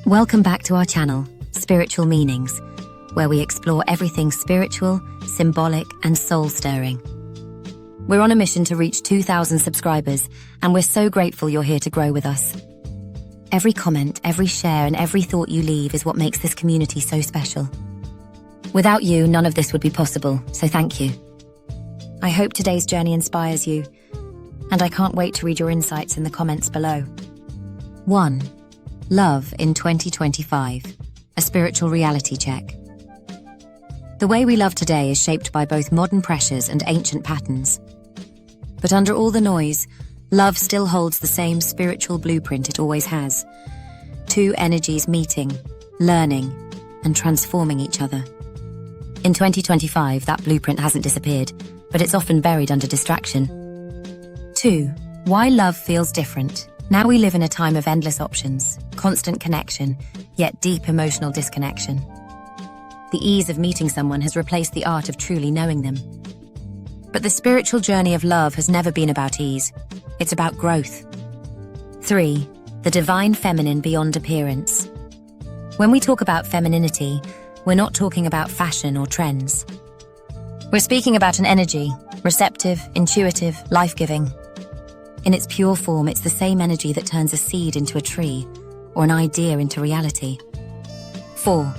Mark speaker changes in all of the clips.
Speaker 1: Welcome back to our channel, Spiritual Meanings, where we explore everything spiritual, symbolic, and soul-stirring. We're on a mission to reach 2,000 subscribers, and we're so grateful you're here to grow with us. Every comment, every share, and every thought you leave is what makes this community so special. Without you, none of this would be possible, so thank you. I hope today's journey inspires you, and I can't wait to read your insights in the comments below. 1. Love in 2025, a spiritual reality check. The way we love today is shaped by both modern pressures and ancient patterns. But under all the noise, love still holds the same spiritual blueprint it always has. Two energies meeting, learning, and transforming each other. In 2025, that blueprint hasn't disappeared, but it's often buried under distraction. 2. Why love feels different. Now we live in a time of endless options, constant connection, yet deep emotional disconnection. The ease of meeting someone has replaced the art of truly knowing them. But the spiritual journey of love has never been about ease. It's about growth. 3. The divine feminine beyond appearance. When we talk about femininity, we're not talking about fashion or trends. We're speaking about an energy, receptive, intuitive, life-giving. In its pure form, it's the same energy that turns a seed into a tree, or an idea into reality. 4.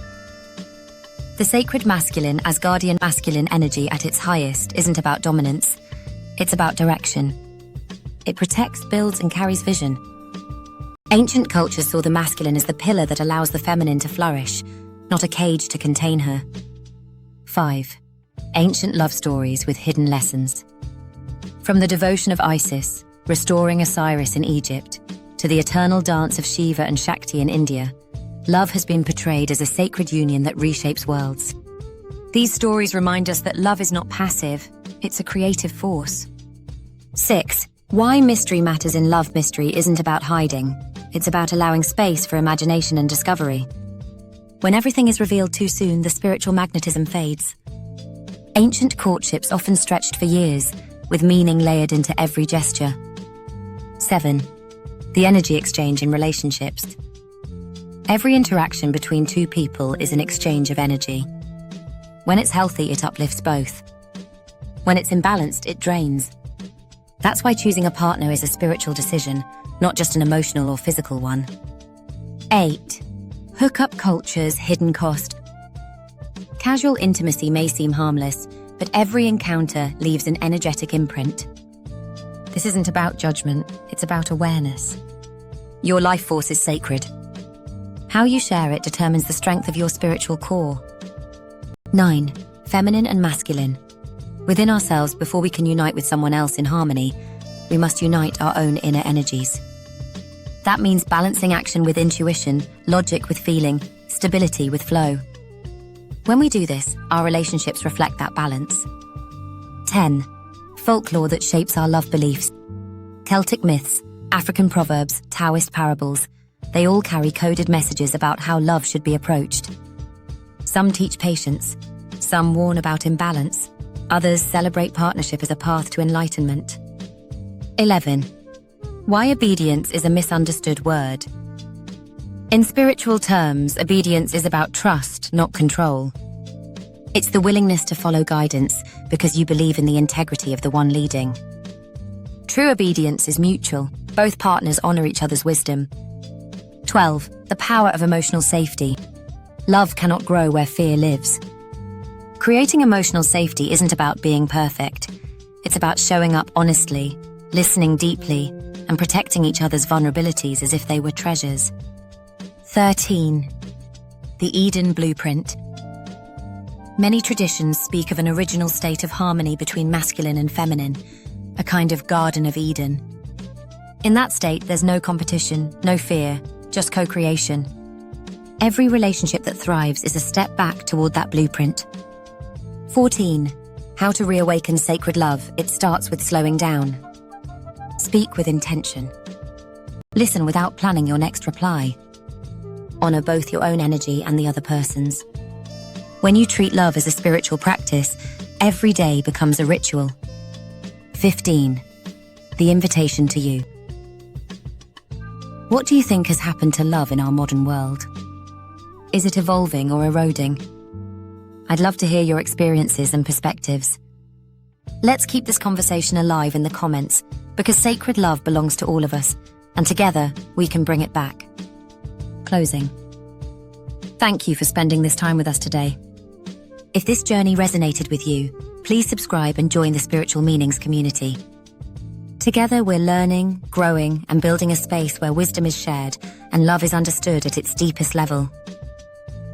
Speaker 1: The sacred masculine, Asgardian masculine energy at its highest isn't about dominance, it's about direction. It protects, builds, and carries vision. Ancient cultures saw the masculine as the pillar that allows the feminine to flourish, not a cage to contain her. 5. Ancient love stories with hidden lessons. From the devotion of Isis, restoring Osiris in Egypt, to the eternal dance of Shiva and Shakti in India, love has been portrayed as a sacred union that reshapes worlds. These stories remind us that love is not passive, it's a creative force. 6. Why mystery matters in love. Mystery isn't about hiding, it's about allowing space for imagination and discovery. When everything is revealed too soon, the spiritual magnetism fades. Ancient courtships often stretched for years, with meaning layered into every gesture. 7. The energy exchange in relationships. Every interaction between two people is an exchange of energy. When it's healthy, it uplifts both. When it's imbalanced, it drains. That's why choosing a partner is a spiritual decision, not just an emotional or physical one. 8. Hookup culture's hidden cost. Casual intimacy may seem harmless, but every encounter leaves an energetic imprint. This isn't about judgment, it's about awareness. Your life force is sacred. How you share it determines the strength of your spiritual core. 9. Feminine and masculine. Within ourselves, before we can unite with someone else in harmony, we must unite our own inner energies. That means balancing action with intuition, logic with feeling, stability with flow. When we do this, our relationships reflect that balance. 10. Folklore that shapes our love beliefs. Celtic myths, African proverbs, Taoist parables, they all carry coded messages about how love should be approached. Some teach patience, some warn about imbalance, others celebrate partnership as a path to enlightenment. 11. Why obedience is a misunderstood word. In spiritual terms, obedience is about trust, not control. It's the willingness to follow guidance because you believe in the integrity of the one leading. True obedience is mutual. Both partners honor each other's wisdom. 12. The power of emotional safety. Love cannot grow where fear lives. Creating emotional safety isn't about being perfect. It's about showing up honestly, listening deeply, and protecting each other's vulnerabilities as if they were treasures. 13. The Eden Blueprint. Many traditions speak of an original state of harmony between masculine and feminine, a kind of Garden of Eden. In that state, there's no competition, no fear, just co-creation. Every relationship that thrives is a step back toward that blueprint. 14. How to reawaken sacred love. It starts with slowing down. Speak with intention. Listen without planning your next reply. Honor both your own energy and the other person's. When you treat love as a spiritual practice, every day becomes a ritual. 15. The invitation to you. What do you think has happened to love in our modern world? Is it evolving or eroding? I'd love to hear your experiences and perspectives. Let's keep this conversation alive in the comments, because sacred love belongs to all of us, and together we can bring it back. Closing. Thank you for spending this time with us today. If this journey resonated with you, please subscribe and join the Spiritual Meanings community. Together we're learning, growing, and building a space where wisdom is shared and love is understood at its deepest level.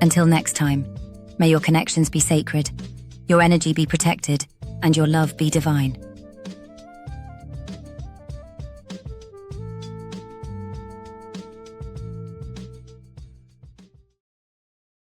Speaker 1: Until next time, may your connections be sacred, your energy be protected, and your love be divine.